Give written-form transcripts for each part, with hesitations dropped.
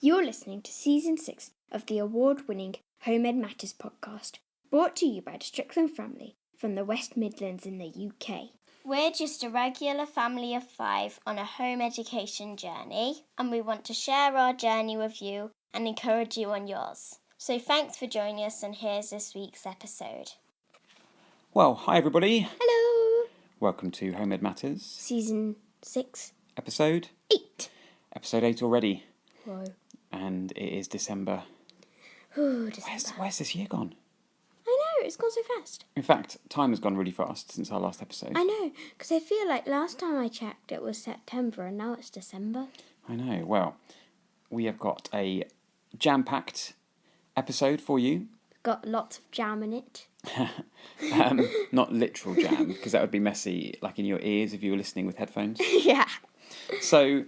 You're listening to Season 6 of the award-winning Home Ed Matters podcast, brought to you by the Strickland family from the West Midlands in the UK. We're just a regular family of 5 on a home education journey, and we want to share our journey with you and encourage you on yours. So thanks for joining us, and here's this week's episode. Well, hi everybody. Hello! Welcome to Home Ed Matters. Season 6. Episode 8. Episode 8 already. Whoa. And it is December. Ooh, December. Where's this year gone? I know, it's gone so fast. In fact, time has gone really fast since our last episode. I know, because I feel like last time I checked it was September and now it's December. I know. Well, we have got a jam-packed episode for you. Got lots of jam in it. Not literal jam, because that would be messy, like in your ears if you were listening with headphones. Yeah. So,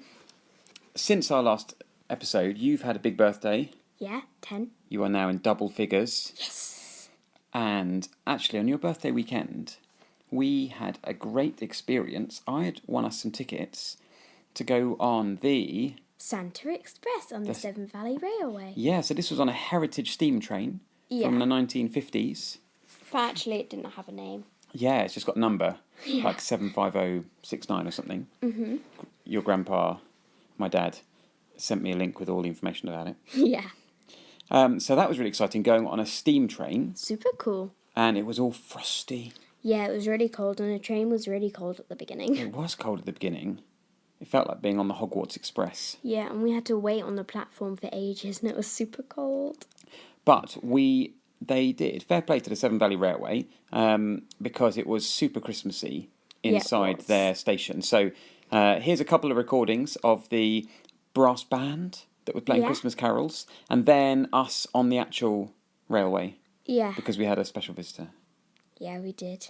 since our last episode, you've had a big birthday. Yeah, 10. You are now in double figures. Yes. And actually, on your birthday weekend, we had a great experience. I had won us some tickets to go on the Santa Express on the Severn Valley Railway. Yeah, so this was on a heritage steam train from the 1950s. But actually, it didn't have a name. Yeah, it's just got a number, like 75069 or something. Mm-hmm. Your grandpa, my dad, sent me a link with all the information about it. Yeah. So that was really exciting, going on a steam train. Super cool. And it was all frosty. Yeah, it was really cold, and the train was really cold at the beginning. It was cold at the beginning. It felt like being on the Hogwarts Express. Yeah, and we had to wait on the platform for ages, and it was super cold. But they did. Fair play to the Severn Valley Railway, because it was super Christmassy inside their station. So here's a couple of recordings of the brass band that was playing Christmas carols, and then us on the actual railway. Yeah. Because we had a special visitor. Yeah, we did.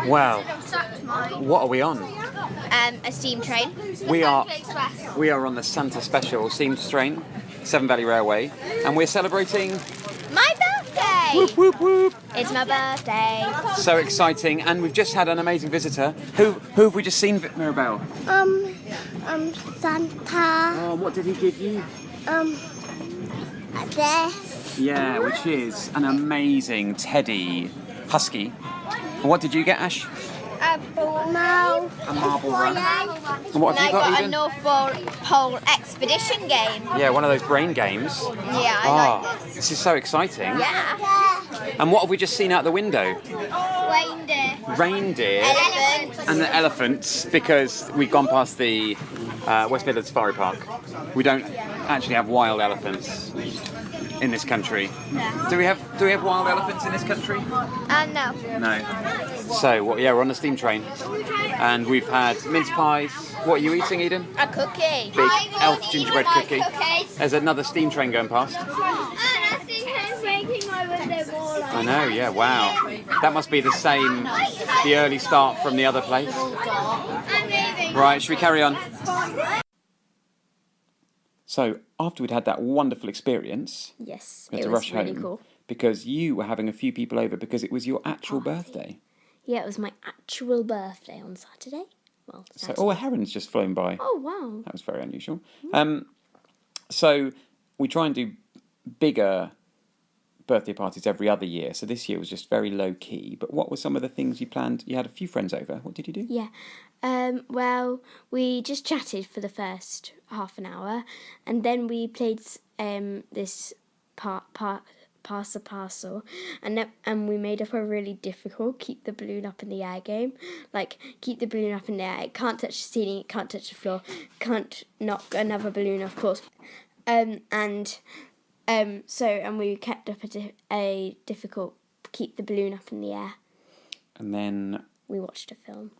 Wow. What are we on? A steam train. We are on the Santa Special steam train, Severn Valley Railway, and we're celebrating My birthday! Whoop, whoop, whoop. It's my birthday. So exciting, and we've just had an amazing visitor. Who have we just seen, Mirabelle? Santa. Oh, what did he give you? This. Yeah, which is an amazing teddy husky. And what did you get, Ash? A marble run. And what And have I you got a Eden? North Pole expedition game. Yeah, one of those brain games. Yeah, I like this. This is so exciting. Yeah. And what have we just seen out the window? Reindeer. Reindeer. Elephants. And the elephants, because we've gone past the West Midlands Safari Park. We don't actually have wild elephants in this country. No. Do we have wild elephants in this country? No. No. So we're on the steam train, and we've had mince pies. What are you eating, Eden? A cookie. Big elf gingerbread cookie. There's another steam train going past. I know, yeah, wow. That must be the early start from the other place. Right, should we carry on? So, after we'd had that wonderful experience, Yes, we had it to was rush really home cool. because you were having a few people over because it was your actual birthday. Yeah, it was my actual birthday on Saturday. Well, So, Saturday. a heron's just flown by. Oh, wow. That was very unusual. So, we try and do bigger birthday parties every other year. So this year was just very low key. But what were some of the things you planned? You had a few friends over. What did you do? Yeah. Well, we just chatted for the first half an hour, and then we played this pass a parcel, and we made up a really difficult keep the balloon up in the air game. Like, keep the balloon up in the air. It can't touch the ceiling. It can't touch the floor. Can't knock another balloon, of course. And we kept up a difficult keep the balloon up in the air. And then We watched a film.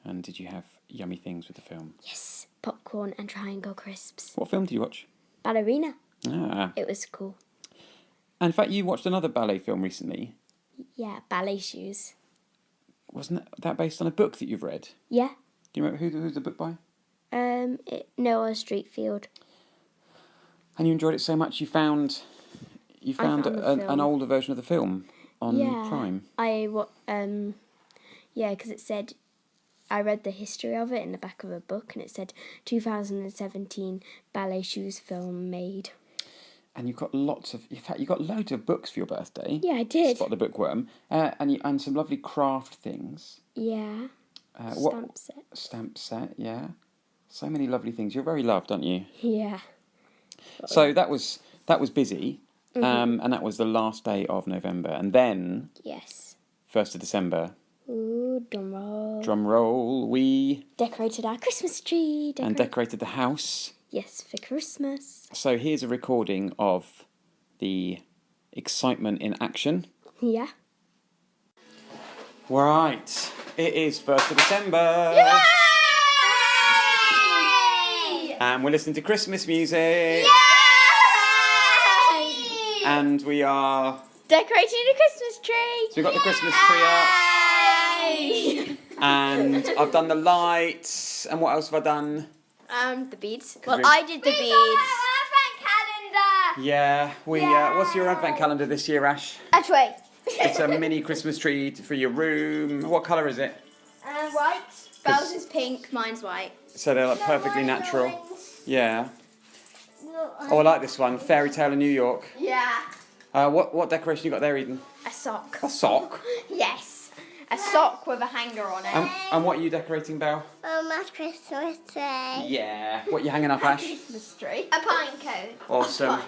And did you have yummy things with the film? Yes, popcorn and triangle crisps. What film did you watch? Ballerina. Ah. It was cool. And in fact, you watched another ballet film recently. Yeah, ballet shoes. Wasn't that based on a book that you've read? Yeah. Do you remember who's the book by? Noah Streetfield. And you enjoyed it so much you found found the an film. older version of the film on Yeah. Prime. Because it said, I read the history of it in the back of a book, and it said 2017 ballet shoes film made. And you've got you got loads of books for your birthday. Yeah, I did. Spot the Bookworm. And some lovely craft things. Yeah. Stamp set, yeah. So many lovely things. You're very loved, aren't you? Yeah. So that was busy, and that was the last day of November, and then Yes. 1st of December. Ooh, drum roll. Drum roll. We decorated our Christmas tree. and decorated the house. Yes, for Christmas. So here's a recording of the excitement in action. Yeah. Right, it is 1st of December. Yay! And we're listening to Christmas music. Yay! And we are... Decorating a Christmas tree. So we've got the Christmas tree up. Yay! And I've done the lights. And what else have I done? The beads. Well, we- I did the beads. Calendar. Yeah, what's your advent calendar this year, Ash? A tray. It's a mini Christmas tree for your room. What colour is it? White. Belle's is pink, mine's white. So they're like perfectly natural. Yeah. Oh, I like this one. Fairy Tale in New York. Yeah. What decoration you got there, Eden? A sock. A sock. Yes. A sock with a hanger on it. And what are you decorating, Belle? My Christmas tree. Yeah. What are you hanging up, Ash? Christmas tree. A pine cone. Awesome.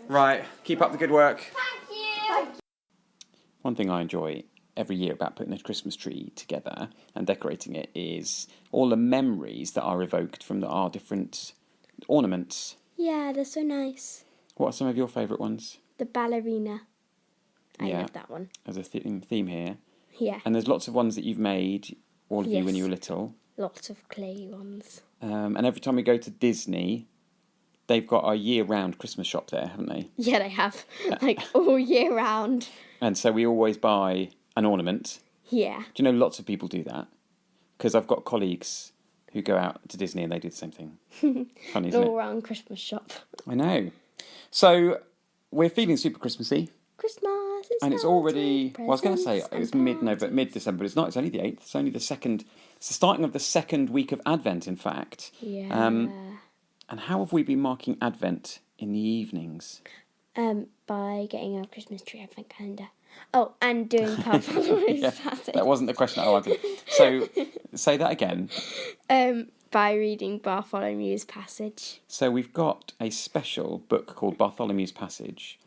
Right. Keep up the good work. Thank you. One thing I enjoy every year about putting a Christmas tree together and decorating it is all the memories that are evoked from our different ornaments. Yeah, they're so nice. What are some of your favourite ones? The ballerina. I Yeah. love that one. As a theme here. Yeah. And there's lots of ones that you've made, all of you, when Yes. you were little. Lots of clay ones. And every time we go to Disney, they've got a year-round Christmas shop there, haven't they? Yeah, they have. Like all year round. And so we always buy an ornament. Yeah. Do you know lots of people do that? Because I've got colleagues who go out to Disney and they do the same thing. Funny, isn't All it? round Christmas shop. I know. So we're feeling super Christmassy. Christmas is And it's already, well, I was going to say it was mid-December, but it's not, it's only the 8th. It's only the second, it's the starting of the second week of Advent, in fact. Yeah. And how have we been marking Advent in the evenings? By getting a Christmas tree advent calendar. Oh, and doing Bartholomew's Passage. That wasn't the question I wanted. So, say that again. By reading Bartholomew's Passage. So we've got a special book called Bartholomew's Passage,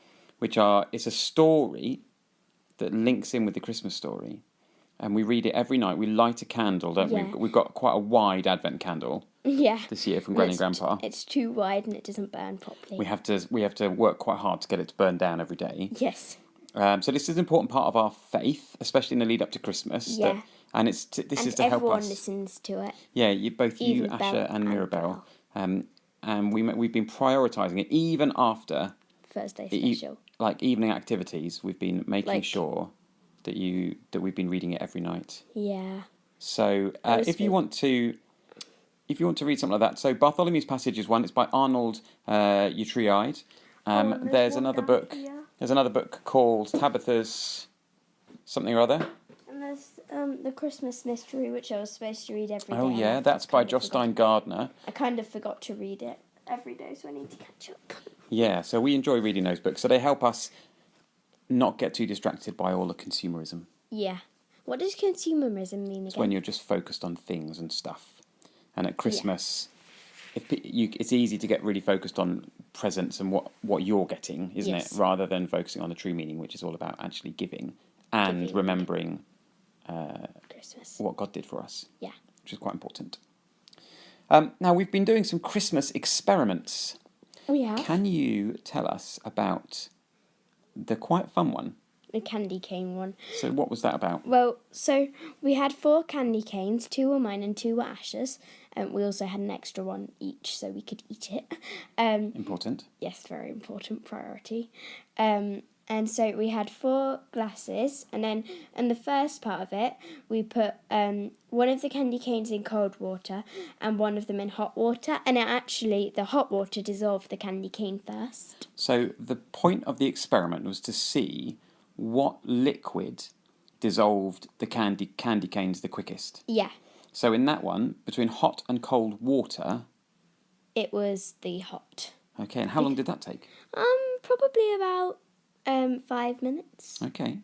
it's a story that links in with the Christmas story. And we read it every night. We light a candle, don't Yeah. we? We've got quite a wide Advent candle Yeah. this year from Granny and Grandpa. It's too wide and it doesn't burn properly. We have to work quite hard to get it to burn down every day. Yes. So this is an important part of our faith, especially in the lead up to Christmas. Yeah. And this is to help everyone us. listens to it. Yeah, both you, Even Asha, Belle and and Mirabelle. And we've been prioritising it even after Thursday the special. evening activities. We've been making Like- sure that we've been reading it every night. Yeah. So was if you good. want to read something like that, so Bartholomew's Passage is one. It's by Arnold Utreide. There's another book. Here. There's another book called Tabitha's something or other. And there's the Christmas Mystery, which I was supposed to read every day. Oh and yeah, I that's by kind of Joss forgot. Stein Gardner. I kind of forgot to read it every day, so I need to catch up. Yeah, so we enjoy reading those books. So they help us not get too distracted by all the consumerism. Yeah. What does consumerism mean It's again? when you're just focused on things and stuff. And at Christmas, it's easy to get really focused on presents and what you're getting, isn't Yes. it? Rather than focusing on the true meaning, which is all about actually giving and Giving. remembering Christmas. what God did for us. Yeah. Which is quite important. Now, we've been doing some Christmas experiments. We have Can you tell us about the quite fun one? the candy cane one. So what was that about? Well, so we had 4 candy canes. 2 were mine and 2 were Ash's. We also had an extra one each, so we could eat it. Important. Yes, very important priority. And so we had 4 glasses, and then in the first part of it, we put one of the candy canes in cold water and one of them in hot water, and the hot water dissolved the candy cane first. So the point of the experiment was to see what liquid dissolved the candy canes the quickest. Yeah. So in that one, between hot and cold water... It was the hot. Okay, and how long did that take? Probably about 5 minutes. Okay.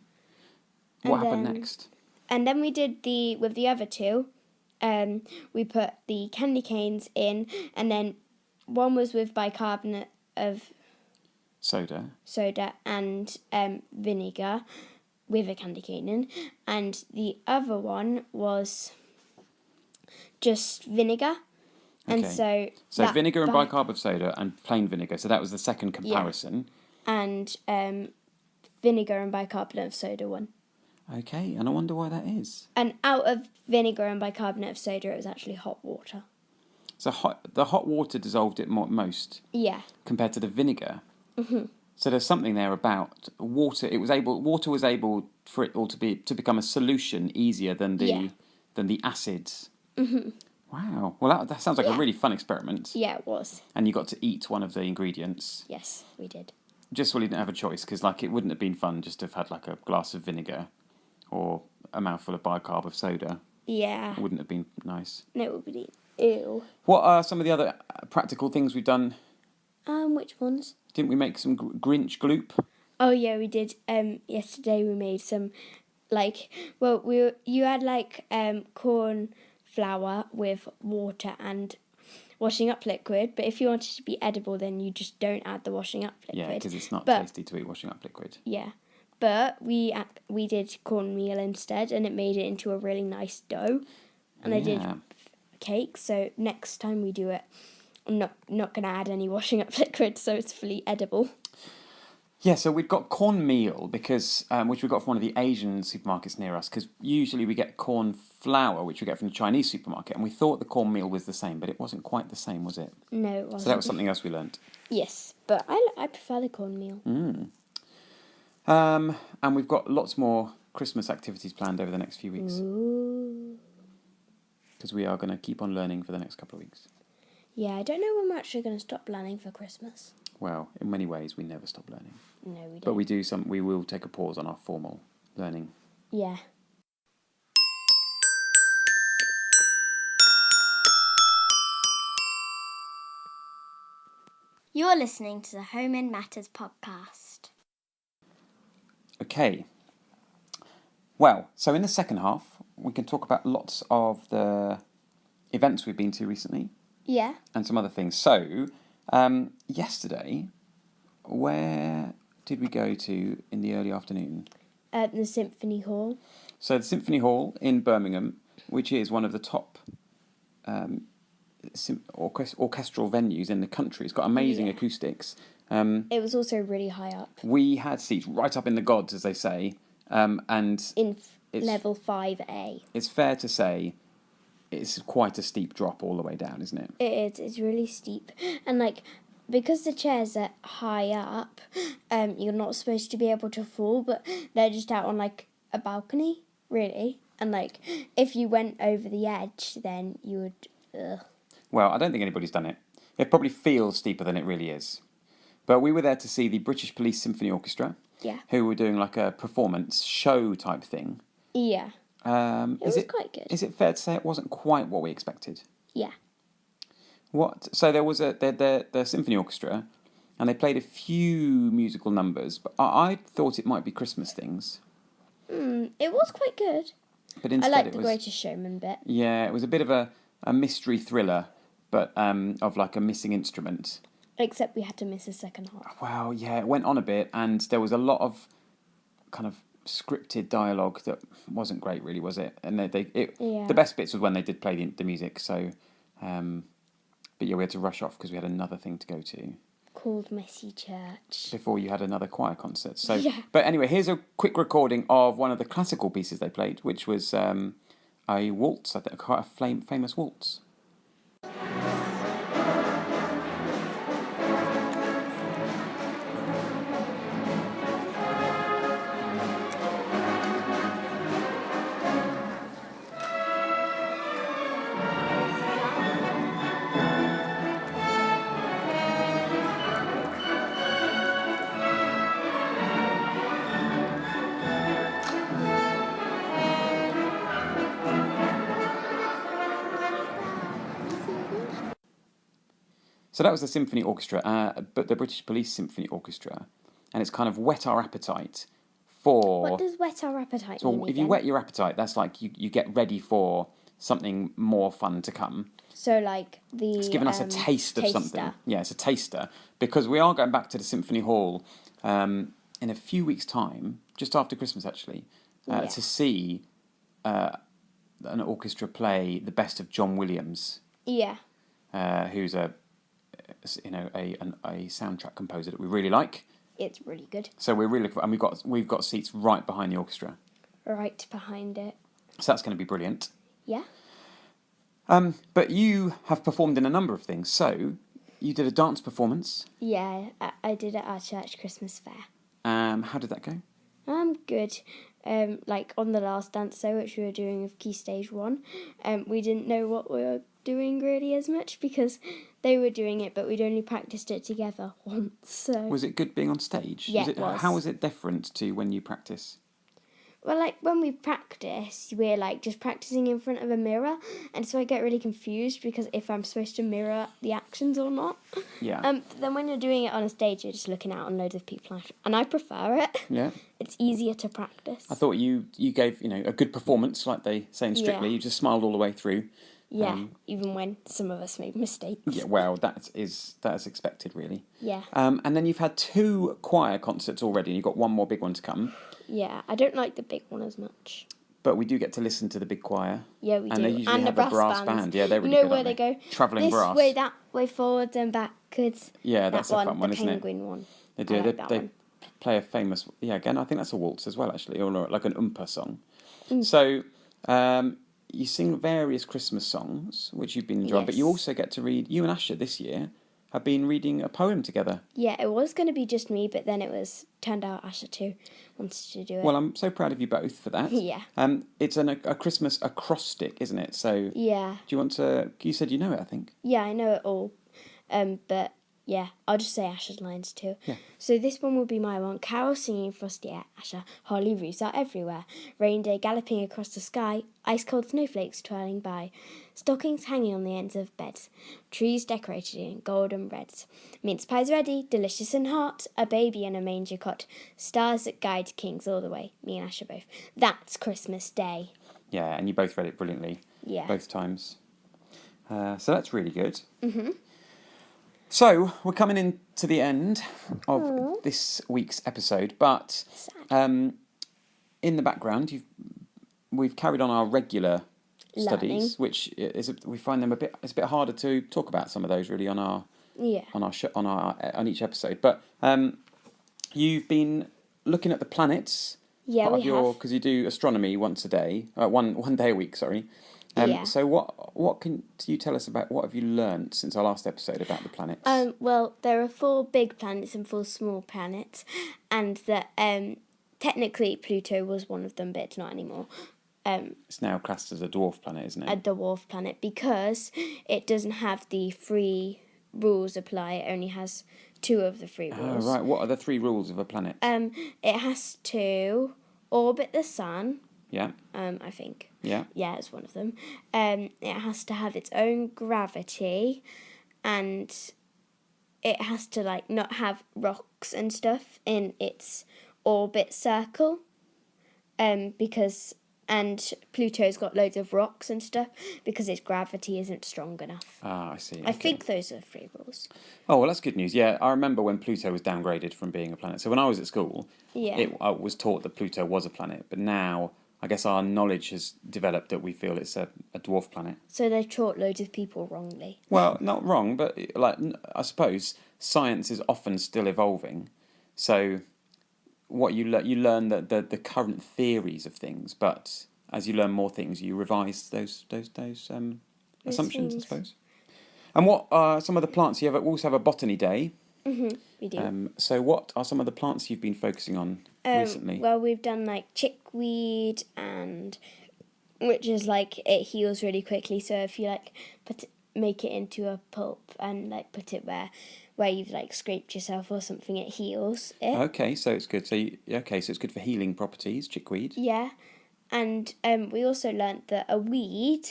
What happened next? And then we did with the other 2, we put the candy canes in, and then one was with bicarbonate of soda and vinegar with a candy cane in, and the other one was just vinegar. And so vinegar and bicarb of soda and plain vinegar. So that was the second comparison. Yeah. And vinegar and bicarbonate of soda one. Okay, and I wonder why that is. And out of vinegar and bicarbonate of soda, it was actually hot water. So the hot water dissolved it most. Yeah. Compared to the vinegar. Mm-hmm. So there's something there about water. Water was able for it all to become a solution easier than the acids. Mm-hmm. Wow. Well, that sounds like a really fun experiment. Yeah, it was. And you got to eat one of the ingredients. Yes, we did. Just while you didn't have a choice, because it wouldn't have been fun just to have had a glass of vinegar or a mouthful of bicarb of soda. Yeah. It wouldn't have been nice. No, it would be ew. What are some of the other practical things we've done? Which ones? Didn't we make some Grinch gloop? Oh yeah, we did. Yesterday we made some, you had corn flour with water and washing up liquid, but if you want it to be edible, then you just don't add the washing up liquid. Yeah, because it's not tasty to eat washing up liquid. Yeah, but we did cornmeal instead, and it made it into a really nice dough. And I did cake, so next time we do it, I'm not going to add any washing up liquid, so it's fully edible. Yeah, so we've got cornmeal because which we got from one of the Asian supermarkets near us, because usually we get corn flour, which we get from the Chinese supermarket, and we thought the cornmeal was the same, but it wasn't quite the same, was it? No, it wasn't. So that was something else we learnt. Yes, but I prefer the cornmeal. And we've got lots more Christmas activities planned over the next few weeks. Ooh. Because we are going to keep on learning for the next couple of weeks. Yeah, I don't know when we're actually going to stop learning for Christmas. Well, in many ways, we never stop learning. No, we don't. But we will take a pause on our formal learning. Yeah. You're listening to the Home in Matters podcast. Okay. Well, so in the second half, we can talk about lots of the events we've been to recently. Yeah. And some other things. So, yesterday, where did we go to in the early afternoon? The Symphony Hall. So the Symphony Hall in Birmingham, which is one of the top orchestral venues in the country. It's got amazing acoustics. It was also really high up. We had seats right up in the gods, as they say. And in level 5A. It's fair to say it's quite a steep drop all the way down, isn't it? It is. It's really steep. And, because the chairs are high up, you're not supposed to be able to fall, but they're just out on, a balcony, really. And, if you went over the edge, then you would... Ugh. Well, I don't think anybody's done it. It probably feels steeper than it really is. But we were there to see the British Police Symphony Orchestra. Yeah. Who were doing a performance show type thing. Yeah. It was quite good. Is it fair to say it wasn't quite what we expected? Yeah. What? So there was the symphony orchestra, and they played a few musical numbers, but I thought it might be Christmas things. It was quite good. But instead I liked the Greatest Showman bit. Yeah, it was a bit of a mystery thriller, but of a missing instrument. Except we had to miss the second half. Well, yeah, it went on a bit, and there was a lot of kind of scripted dialogue that wasn't great, really, was it? And the best bits was when they did play the music. So, but yeah, we had to rush off because we had another thing to go to. Called Messy Church. Before you had another choir concert. So, yeah. But anyway, here's a quick recording of one of the classical pieces they played, which was a waltz. I think quite a famous waltz. So that was the symphony orchestra, but the British Police Symphony Orchestra, and it's kind of whet our appetite for. What does whet our appetite So mean if you again? whet your appetite, that's like you get ready for something more fun to come. So like the It's given us a taste of something. Yeah, it's a taster, because we are going back to the Symphony Hall in a few weeks' time, just after Christmas actually, to see an orchestra play the best of John Williams. Yeah. Who's a soundtrack composer that we really like. It's really good. So we're really looking for, and we've got seats right behind the orchestra. Right behind it. So that's going to be brilliant. Yeah. But you have performed in a number of things. So you did a dance performance. Yeah, I did it at our church Christmas fair. How did that go? Good. Like on the last dance show, which we were doing with Key Stage 1, we didn't know what we were doing really as much because they were doing it, but we'd only practiced it together once. So Was it good being on stage? Yeah, it was. How was it different to when you practice? Well, like when we practice, we're like just practicing in front of a mirror, and so I get really confused because if I'm supposed to mirror the actions or not. Yeah. Then when you're doing it on a stage, you're just looking out on loads of people, and I prefer it. Yeah. It's easier to practice. I thought you gave a good performance, like they say in Strictly. Yeah. You just smiled all the way through. Yeah, even when some of us made mistakes. Yeah, well, that is expected, really. Yeah. And then you've had 2 choir concerts already, and you've got one more big one to come. Yeah, I don't like the big one as much. But we do get to listen to the big choir. Yeah, we do. And they usually and have the a brass bands. band. Yeah, they're really you know good, where aren't they go? Travelling this brass. way, that way, forwards and backwards. Yeah, that's that a one, fun one, the isn't it? penguin one. They do. I like that They one. play a famous. Yeah, again, I think that's a waltz as well, actually, or like an oompa song. Mm. So you sing various Christmas songs, which you've been enjoying, but you Yes. also get to read. You and Asher this year have been reading a poem together. Yeah, it was going to be just me, but then it was turned out Asher too wanted to do it. Well, I'm so proud of you both for that. Yeah. It's a Christmas acrostic, isn't it? So Yeah. do you want to? You said you know it, I think. Yeah, I know it all. But yeah, I'll just say Asher's lines too. Yeah. So this one will be my one. Carol singing frosty air, Asher. Holly roofs are everywhere. Reindeer galloping across the sky. Ice cold snowflakes twirling by. Stockings hanging on the ends of beds. Trees decorated in gold and reds. Mince pies ready, delicious and hot. A baby in a manger cot. Stars that guide kings all the way. Me and Asher both. That's Christmas Day. Yeah, and you both read it brilliantly. Yeah. Both times. So that's really good. Mm-hmm. So we're coming in to the end of this week's episode, but in the background, we've carried on our regular studies, which we find them it's a bit harder to talk about some of those really on each episode. But you've been looking at the planets. Yeah, we have. Because you do astronomy once a day, one day a week. Sorry. Yeah. So what can you tell us about what have you learnt since our last episode about the planets? Well, there are 4 big planets and 4 small planets, and that technically Pluto was one of them, but it's not anymore. It's now classed as a dwarf planet, isn't it? A dwarf planet because it doesn't have the 3 rules apply. It only has 2 of the 3 rules. Oh, right. What are the 3 rules of a planet? It has to orbit the sun. Yeah. I think. Yeah. Yeah, it's one of them. It has to have its own gravity, and it has to not have rocks and stuff in its orbit circle. And Pluto's got loads of rocks and stuff because its gravity isn't strong enough. Ah, I see. I think those are the 3 rules. Oh, well, that's good news. Yeah, I remember when Pluto was downgraded from being a planet. So when I was at school, I was taught that Pluto was a planet, but now I guess our knowledge has developed that we feel it's a dwarf planet. So they've taught loads of people wrongly. Well, not wrong, but I suppose science is often still evolving. So what you learn the current theories of things, but as you learn more things, you revise those assumptions, I suppose. And what are some of the plants? We also have a botany day. Mm-hmm, we do. So what are some of the plants you've been focusing on recently? Well, we've done chickweed, and which is it heals really quickly. So if you make it into a pulp and put it where you've scraped yourself or something, it heals it. Okay, so it's good. So it's good for healing properties, chickweed. Yeah, and we also learnt that a weed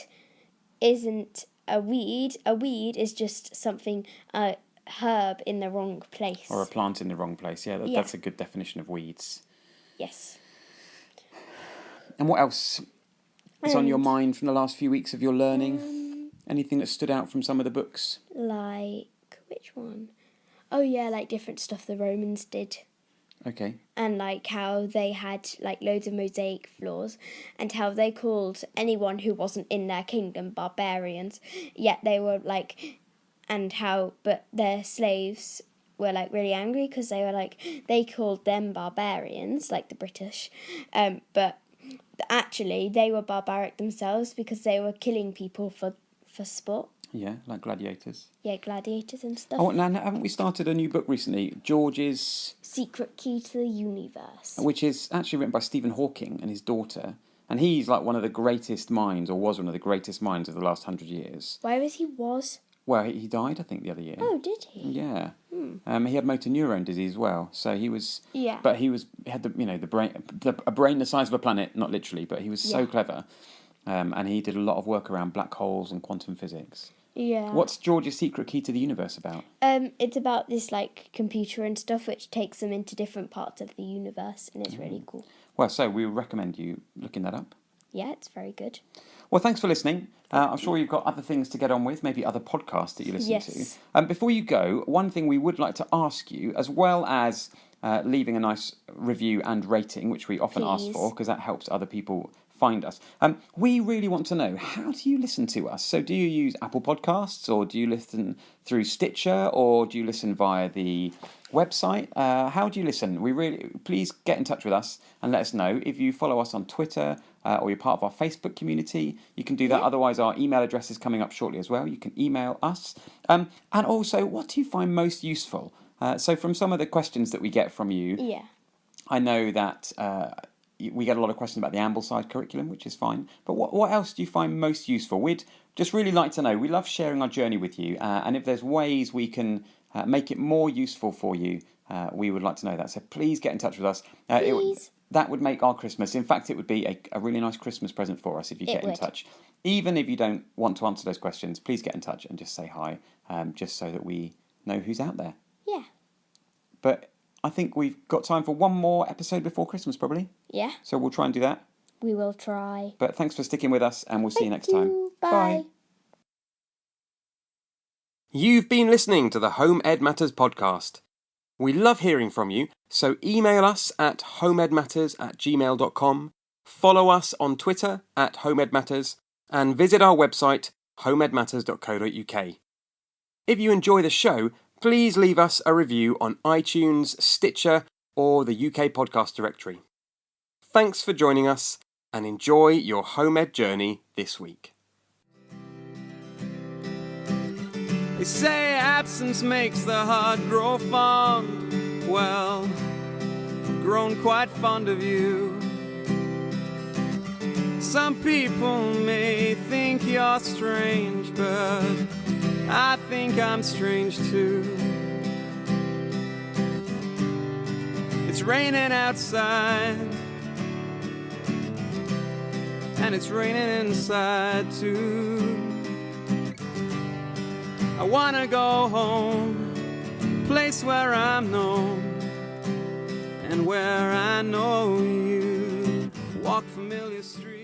isn't a weed is just something, a herb in the wrong place. Or a plant in the wrong place. Yeah, that's a good definition of weeds. Yes. And what else is on your mind from the last few weeks of your learning? Anything that stood out from some of the books? Like, which one? Oh yeah, like different stuff the Romans did. Okay. And like how they had like loads of mosaic floors, and how they called anyone who wasn't in their kingdom barbarians, yet they were like, but their slaves were like really angry because they were like, they called them barbarians, like the British, but actually they were barbaric themselves because they were killing people for sport. Yeah, like gladiators. Yeah, gladiators and stuff. Oh, now haven't we started a new book recently? George's Secret Key to the Universe. Which is actually written by Stephen Hawking and his daughter. And he's like one of the greatest minds, or was one of the greatest minds of the last 100 years. Where was he? Well, he died, I think, the other year. Oh, did he? Yeah. He had motor neurone disease as well, so he was. Yeah. But he had the brain, a brain the size of a planet, not literally, but he was so clever, and he did a lot of work around black holes and quantum physics. Yeah. What's George's Secret Key to the Universe about? It's about this like computer and stuff which takes them into different parts of the universe, and it's really cool. Well, so we recommend you looking that up. Yeah, it's very good. Well, thanks for listening. I'm sure you've got other things to get on with, maybe other podcasts that you listen to. Before you go, one thing we would like to ask you, as well as leaving a nice review and rating, which we often ask for, because that helps other people find us. We really want to know, how do you listen to us? So do you use Apple Podcasts, or do you listen through Stitcher, or do you listen via the website? How do you listen? Please get in touch with us and let us know. If you follow us on Twitter, or you're part of our Facebook community, you can do that. Otherwise, our email address is coming up shortly as well. You can email us. And also, what do you find most useful? So from some of the questions that we get from you, I know that we get a lot of questions about the Ambleside curriculum, which is fine. But what else do you find most useful? We'd just really like to know. We love sharing our journey with you. And if there's ways we can make it more useful for you, we would like to know that. So please get in touch with us. That would make our Christmas. In fact, it would be a really nice Christmas present for us if you get in touch. Even if you don't want to answer those questions, please get in touch and just say hi, just so that we know who's out there. Yeah. But I think we've got time for one more episode before Christmas, probably. Yeah. So we'll try and do that. We will try. But thanks for sticking with us, and we'll see you next time. Bye. You've been listening to the Home Ed Matters podcast. We love hearing from you, so email us at homeedmatters@gmail.com, follow us on Twitter at homeedmatters, and visit our website, homeedmatters.co.uk. If you enjoy the show, please leave us a review on iTunes, Stitcher, or the UK podcast directory. Thanks for joining us, and enjoy your home ed journey this week. They say absence makes the heart grow fond. Well, I've grown quite fond of you. Some people may think you're strange, but I think I'm strange too. It's raining outside, and it's raining inside too. I wanna go home, place where I'm known, and where I know you. Walk familiar streets.